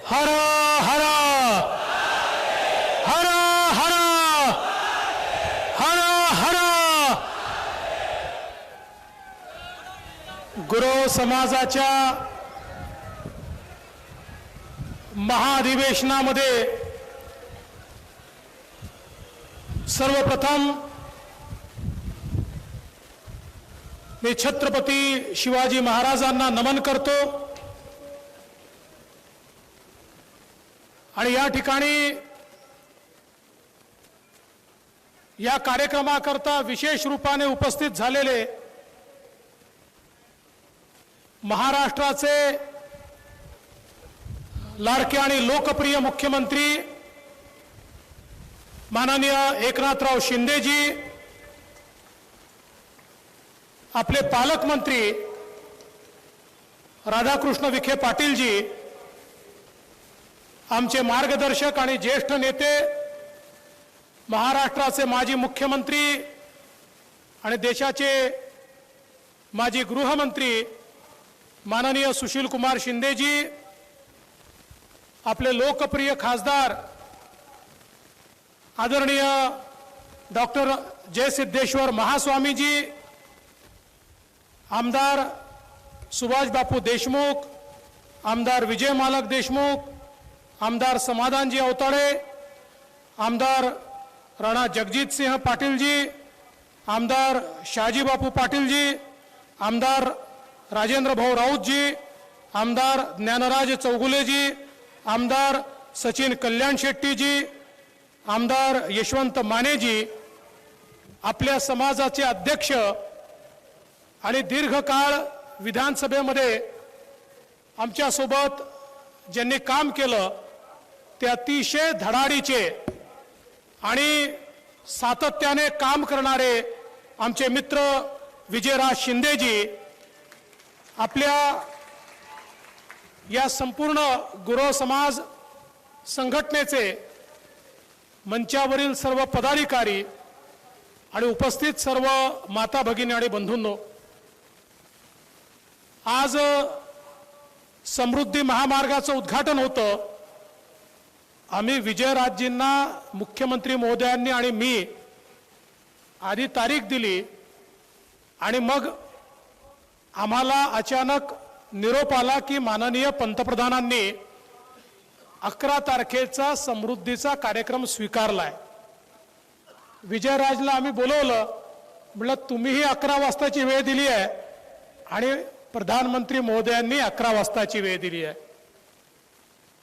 हर हर हर हर हर हर गुरु समाजाच्या महाधिवेशनामध्ये सर्वप्रथम मी छत्रपती शिवाजी महाराजांना नमन करतो आणि या ठिकाणी या कार्यक्रमाकरता विशेष रूपाने उपस्थित झालेले महाराष्ट्राचे लाडके आणि लोकप्रिय मुख्यमंत्री माननीय एकनाथराव शिंदेजी, आपले पालकमंत्री राधाकृष्ण विखे पाटीलजी, आमचे मार्गदर्शक आणि ज्येष्ठ नेते महाराष्ट्राचे माजी मुख्यमंत्री आणि देशाचे माजी गृहमंत्री माननीय सुशील कुमार शिंदेजी, आपले लोकप्रिय खासदार आदरणीय डॉक्टर जयसिद्धेश्वर महास्वामीजी, आमदार सुभाष बापू देशमुख, आमदार विजय मालक देशमुख, आमदार समाधानजी अवताडे, आमदार राणा जगजीत सिंह पाटीलजी, आमदार शहाजी बापू पाटीलजी, आमदार राजेंद्र भाऊ राऊतजी, आमदार ज्ञानराज चौगुलेजी, आमदार सचिन कल्याण शेट्टीजी, आमदार यशवंत मानेजी, आपल्या समाजाचे अध्यक्ष आणि दीर्घकाळ विधानसभेमध्ये आमच्या सोबत ज्यांनी काम केलं ते अतिशय धडाडीचे आणि सातत्याने काम करणारे आमचे मित्र विजयराज शिंदेजी, आपल्या या संपूर्ण गुरव समाज संघटनेचे मंचावरील सर्व पदाधिकारी आणि उपस्थित सर्व माता भगिनी आणि बंधूंनो, आज समृद्धी महामार्गाचं उद्घाटन होतं. आम्ही विजयराजजींना मुख्यमंत्री महोदयांनी आणि मी आधी तारीख दिली आणि मग आम्हाला अचानक निरोप आला की माननीय पंतप्रधानांनी 11 तारखेचा समृद्धीचा कार्यक्रम स्वीकारलाय. विजयराजला आम्ही बोलवलं, म्हटलं तुम्हीही 11 वाजताची वेळ दिली आहे आणि प्रधानमंत्री महोदयांनी 11 वाजताची वेळ दिली आहे,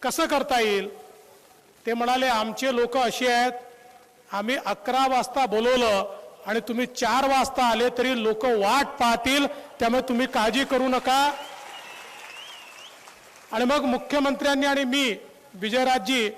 कसं करता येईल? ते म्हणाले आमचे लोक असे आहेत, आम्ही 11 वाजता बोलवलं आणि तुम्ही 4 वाजता आले तरी लोक वाट पाहतील, त्यामुळे तुम्ही काळजी करू नका. आणि मग मुख्यमंत्र्यांनी आणि मी विजयराजजी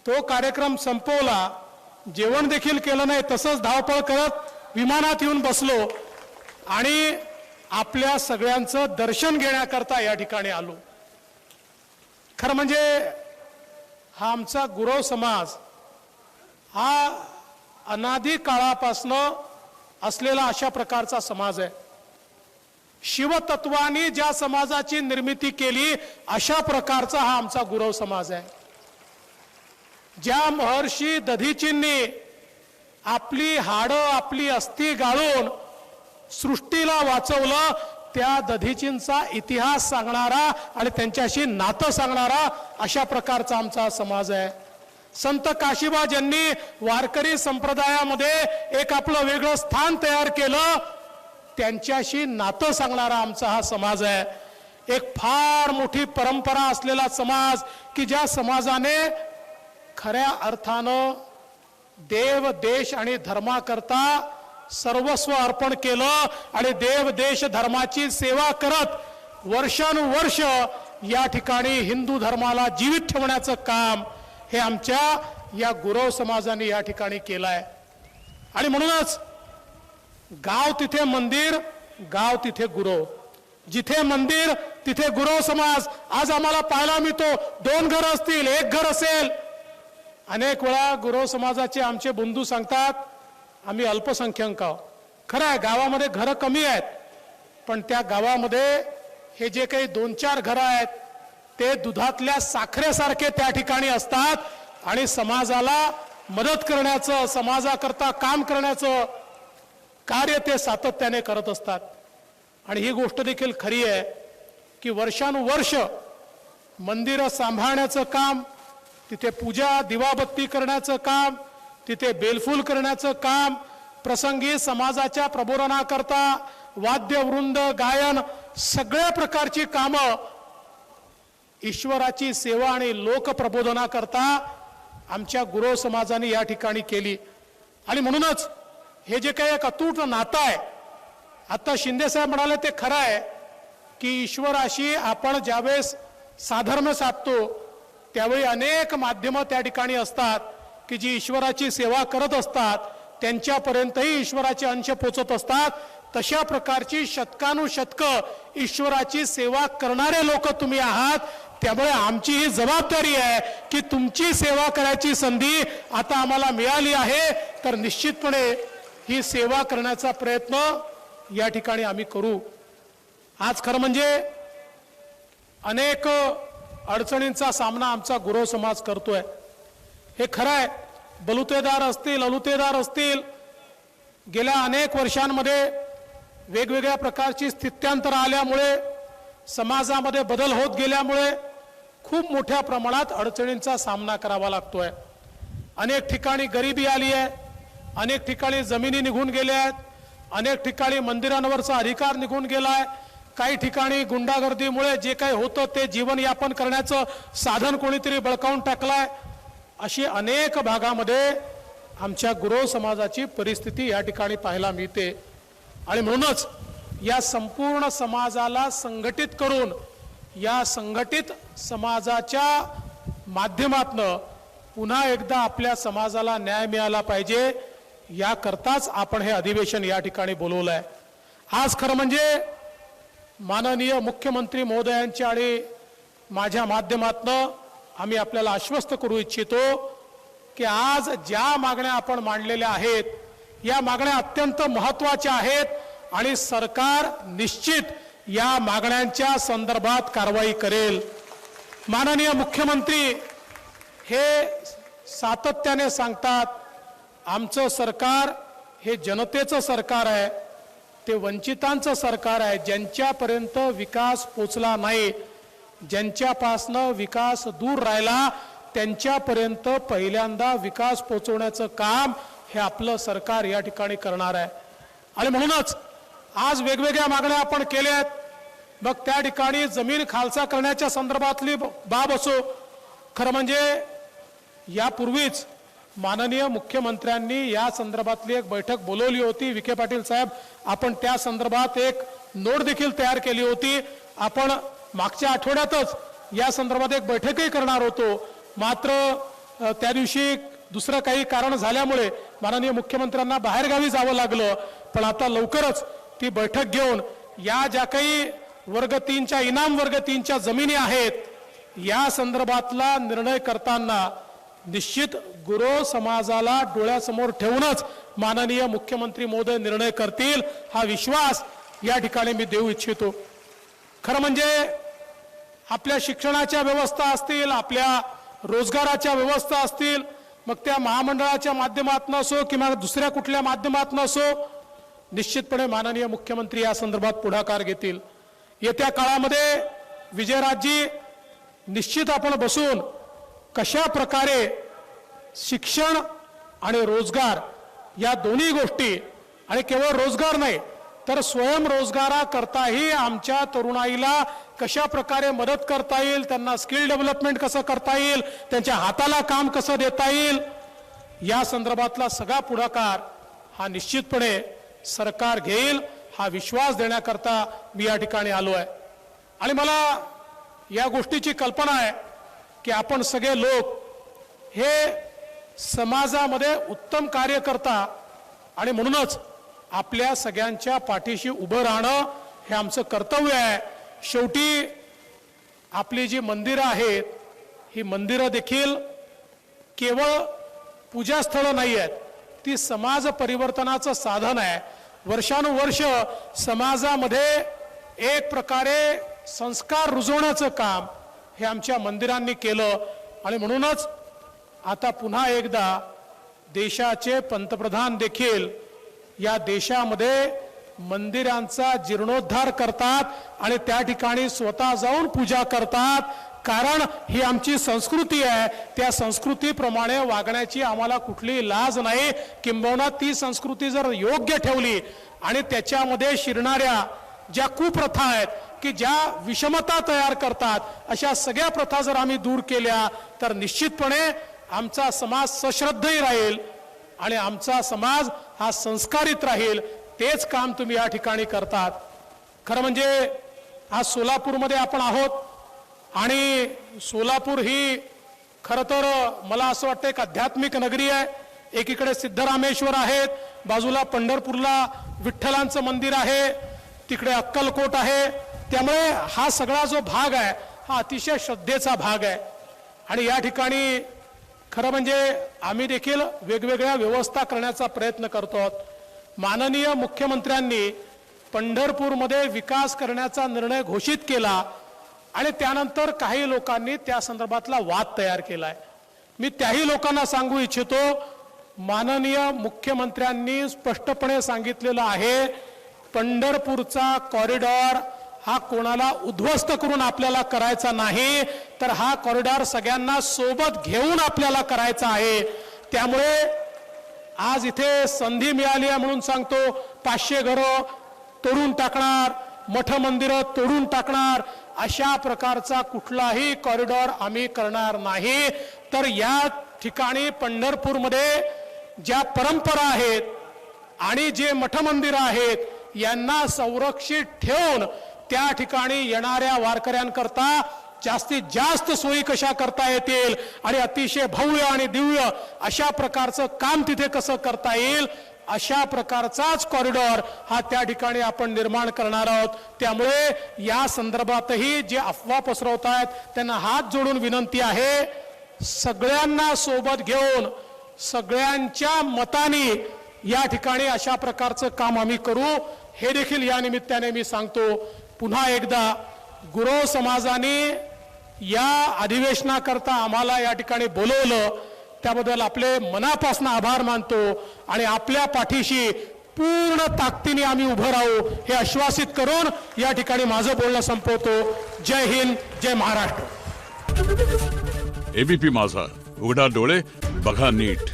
तो कार्यक्रम संपवला, जेवण देखील केलं नाही, तसंच धावपळ करत विमानात येऊन बसलो आणि आपल्या सगळ्यांचं दर्शन घेण्याकरता या ठिकाणी आलो. खरं म्हणजे हा आमचा गुरव समाज हा अनादी काळापासनं असलेला अशा प्रकारचा समाज आहे. शिवतत्वानी ज्या समाजाची निर्मिती केली अशा प्रकारचा हा आमचा गुरव समाज आहे. ज्या महर्षी दधीचींनी आपली हाडं आपली अस्थी गाळून सृष्टीला वाचवलं, त्या दधीचींचा इतिहास सांगणारा आणि त्यांच्याशी नातं सांगणारा अशा प्रकारचा आमचा समाज आहे. संत काशिबा ज्यांनी वारकरी संप्रदायामध्ये एक आपलं वेगळं स्थान तयार केलं, त्यांच्याशी नातं सांगणारा आमचा हा समाज आहे. एक फार मोठी परंपरा असलेला समाज की ज्या समाजाने खऱ्या अर्थानं देव देश आणि धर्माकरता सर्वस्व अर्पण केलं आणि देव देश धर्माची सेवा करत वर्षानुवर्ष या ठिकाणी हिंदू धर्माला जीवित ठेवण्याचं काम हे आमच्या या गुरव समाजाने या ठिकाणी केलं आहे. आणि म्हणूनच गाव तिथे मंदिर, गाव तिथे गुरव, जिथे मंदिर तिथे गुरव समाज आज आम्हाला पाहायला मिळतो. 2 घर असतील, 1 घर असेल. अनेक वेळा गुरव समाजाचे आमचे बंधू सांगतात आम्ही अल्पसंख्याक आहोत. खरं आहे, गावामध्ये घरं कमी आहेत, पण त्या गावामध्ये हे जे काही 2-4 घरं आहेत ते दुधातल्या साखरेसारखे त्या ठिकाणी असतात आणि समाजाला मदत करण्याचं, समाजाकरता काम करण्याचं कार्य ते सातत्याने करत असतात. आणि ही गोष्ट देखील खरी आहे की वर्षानुवर्ष मंदिरं सांभाळण्याचं काम, तिथे पूजा दिवाबत्ती करण्याचं काम, तिथे बेलफूल करण्याचं काम, प्रसंगी समाजाच्या प्रबोधनाकरता वाद्यवृंद, गायन, सगळ्या प्रकारची कामं ईश्वराची सेवा आणि लोकप्रबोधनाकरता आमच्या गुरव समाजाने या ठिकाणी केली. आणि म्हणूनच हे जे काही एक अतूट नातं आहे, आता शिंदे साहेब म्हणाले ते खरं आहे की ईश्वराशी आपण ज्यावेळेस साधर्म्य साधतो त्यावेळी अनेक माध्यमं त्या ठिकाणी असतात की जी ईश्वराची सेवा करत असतात, त्यांच्यापर्यंतही ईश्वराचे अंश पोचत असतात. तशा प्रकारची शतकानुशतकं ईश्वराची सेवा करणारे लोक तुम्ही आहात. त्यामुळे आमची ही जबाबदारी आहे की तुमची सेवा करायची संधी आता आम्हाला मिळाली आहे, तर निश्चितपणे ही सेवा करण्याचा प्रयत्न या ठिकाणी आम्ही करू. आज खरं म्हणजे अनेक अडचणींचा सामना आमचा गुरव समाज करतोय, हे खरं आहे. बलुतेदार असतील, अलुतेदार असतील, गेल्या अनेक वर्षांमध्ये वेगवेगळ्या प्रकारची स्थित्यांतर आल्यामुळे, समाजामध्ये बदल होत गेल्यामुळे खूप मोठ्या प्रमाणात अडचणींचा सामना करावा लागतोय. अनेक ठिकाणी गरिबी आली आहे, अनेक ठिकाणी जमिनी निघून गेल्या आहेत, अनेक ठिकाणी मंदिरांवरचा अधिकार निघून गेलाय, काही ठिकाणी गुंडागर्दीमुळे जे काही होतं ते जीवनयापन करण्याचं साधन कोणीतरी बळकावून टाकलाय. अशी अनेक भागामध्ये आमच्या गुरव समाजाची परिस्थिती या ठिकाणी पाहायला मिळते. आणि म्हणूनच या संपूर्ण समाजाला संघटित करून, या संघटित समाजाच्या माध्यमातनं पुन्हा एकदा आपल्या समाजाला न्याय मिळाला पाहिजे, याकरताच आपण हे अधिवेशन या ठिकाणी बोलवलं आहे. आज खरं म्हणजे माननीय मुख्यमंत्री महोदयांच्या आणि माझ्या माध्यमातनं आम्ही आपल्याला आश्वस्त करू इच्छितो की आज ज्या मागण्या आपण मांडलेल्या आहेत, या मागण्या अत्यंत महत्त्वाच्या आहेत आणि सरकार निश्चित या मागण्यांच्या संदर्भात कारवाई करेल. माननीय मुख्यमंत्री हे सातत्याने सांगतात, आमचं सरकार हे जनतेचं सरकार आहे, ते वंचितांचं सरकार आहे. ज्यांच्यापर्यंत विकास पोचला नाही, ज्यांच्यापासनं विकास दूर राहिला, त्यांच्यापर्यंत पहिल्यांदा विकास पोचवण्याचं काम हे आपलं सरकार या ठिकाणी करणार आहे. आणि म्हणूनच आज वेगवेगळ्या मागण्या आपण केल्या आहेत. मग त्या ठिकाणी जमीन खालसा करण्याच्या संदर्भातली बाब असो, खरं म्हणजे यापूर्वीच माननीय मुख्यमंत्र्यांनी या संदर्भातली एक बैठक बोलवली होती. विखे पाटील साहेब, आपण त्या संदर्भात एक नोट देखील तयार केली होती. आपण मागच्या आठवड्यातच या संदर्भात एक बैठकही करणार होतो, मात्र त्या दिवशी दुसरं काही कारण झाल्यामुळे माननीय मुख्यमंत्र्यांना बाहेरगावी जावं लागलं. पण आता लवकरच ती बैठक घेऊन या ज्या काही वर्ग 3च्या इनाम वर्ग 3च्या जमिनी आहेत, या संदर्भातला निर्णय करताना निश्चित गुरव समाजाला डोळ्यासमोर ठेवूनच माननीय मुख्यमंत्री महोदय निर्णय करतील, हा विश्वास या ठिकाणी मी देऊ इच्छितो. खरं म्हणजे आपल्या शिक्षणाच्या व्यवस्था असतील, आपल्या रोजगाराच्या व्यवस्था असतील, मग त्या महामंडळाच्या माध्यमातून असो किंवा दुसऱ्या कुठल्या माध्यमातून असो, निश्चितपणे माननीय मुख्यमंत्री या संदर्भात पुढाकार घेतील. येत्या काळामध्ये विजयराजजी निश्चित आपण बसून कशा प्रकारे शिक्षण आणि रोजगार या दोन्ही गोष्टी, आणि केवळ रोजगार नाही तर स्वयंरोजगाराकरताही आमच्या तरुणाईला कशा प्रकारे मदत करता येईल, त्यांना स्किल डेव्हलपमेंट कसं करता येईल, त्यांच्या हाताला काम कसं देता येईल, या संदर्भातला सगळा पुढाकार हा निश्चितपणे सरकार घेईल, हा विश्वास देण्याकरता मी या ठिकाणी आलो आहे. आणि मला या गोष्टीची कल्पना आहे की आपण सगळे लोक हे समाजामध्ये उत्तम कार्य करता, आणि म्हणूनच आपल्या सगळ्यांच्या पाठीशी उभं राहणं हे आमचं कर्तव्य आहे. शेवटी आपली जी मंदिरं आहेत, ही मंदिरं देखील केवळ पूजास्थळं नाही आहेत, ती समाज परिवर्तनाचं साधन आहे. वर्षानुवर्ष समाजामध्ये एक प्रकारे संस्कार रुजवण्याचं काम हे आमच्या मंदिरांनी केलं. आणि म्हणूनच आता पुन्हा एकदा देशाचे पंतप्रधान देखील या देशामध्ये मंदिरांचा जीर्णोद्धार करतात आणि त्या ठिकाणी स्वतः जाऊन पूजा करतात. कारण ही आमची संस्कृती आहे. त्या संस्कृतीप्रमाणे वागण्याची आम्हाला कुठली लाज नाही. किंबहुना ती संस्कृती जर योग्य ठेवली आणि त्याच्यामध्ये शिरणाऱ्या ज्या कुप्रथा आहेत की ज्या विषमता तयार करतात, अशा सगळ्या प्रथा जर आम्ही दूर केल्या तर निश्चितपणे आमचा समाज सश्रद्धही राहील आणि आमचा समाज हा संस्कारित राहील. तेच काम तुम्ही या ठिकाणी करतात. खरं म्हणजे आज सोलापूरमध्ये आपण आहोत आणि सोलापूर ही खरं तर मला असं वाटतं एक आध्यात्मिक नगरी आहे. एकीकडे सिद्धरामेश्वर आहेत, बाजूला पंढरपूरला विठ्ठलांचं मंदिर आहे, तिकडे अक्कलकोट आहे. त्यामुळे हा सगळा जो भाग आहे हा अतिशय श्रद्धेचा भाग आहे. आणि या ठिकाणी खरं म्हणजे आम्ही देखील वेगवेगळ्या व्यवस्था करण्याचा प्रयत्न करतो. माननीय मुख्यमंत्र्यांनी पंढरपूरमध्ये विकास करण्याचा निर्णय घोषित केला आणि त्यानंतर काही लोकांनी त्या संदर्भातला वाद तयार केलाय. मी त्याही लोकांना सांगू इच्छितो, माननीय मुख्यमंत्र्यांनी स्पष्टपणे सांगितलेलं आहे, पंढरपूरचा कॉरिडॉर हा कोणाला उद्ध्वस्त करून आपल्याला करायचा नाही, तर हा कॉरिडॉर सगळ्यांना सोबत घेऊन आपल्याला करायचा आहे. त्यामुळे आज इथे संधी मिळाली आहे म्हणून सांगतो, 500 घरं तोडून टाकणार, मठ मंदिरं तोडून टाकणार, अशा प्रकारचा कुठलाही कॉरिडॉर आम्ही करणार नाही. तर या ठिकाणी पंढरपूरमध्ये ज्या परंपरा आहेत आणि जे मठ मंदिरं आहेत यांना संरक्षित ठेवून त्या ठिकाणी येणाऱ्या वारकऱ्यांकरता जास्तीत जास्त सोयी कशा करता येतील आणि अतिशय भव्य आणि दिव्य अशा प्रकारचं काम तिथे कसं करता येईल, अशा प्रकारचाच कॉरिडॉर हा त्या ठिकाणी आपण निर्माण करणार आहोत. त्यामुळे या संदर्भातही जे अफवा पसरवत आहेत त्यांना हात जोडून विनंती आहे, सगळ्यांना सोबत घेऊन सगळ्यांच्या मताने या ठिकाणी अशा प्रकारचं काम आम्ही करू. हे देखील या निमित्ताने मी सांगतो. पुन्हा एकदा गुरव समाजाने या अधिवेशनाकरता आम्हाला या ठिकाणी बोलवलं, त्याबद्दल आपले मनापासून आभार मानतो आणि आपल्या पाठीशी पूर्ण ताकदीने आम्ही उभं राहू हे आश्वासित करून या ठिकाणी माझं बोलणं संपवतो. जय हिंद, जय महाराष्ट्र. एबीपी माझा, उघडा डोळे बघा नीट.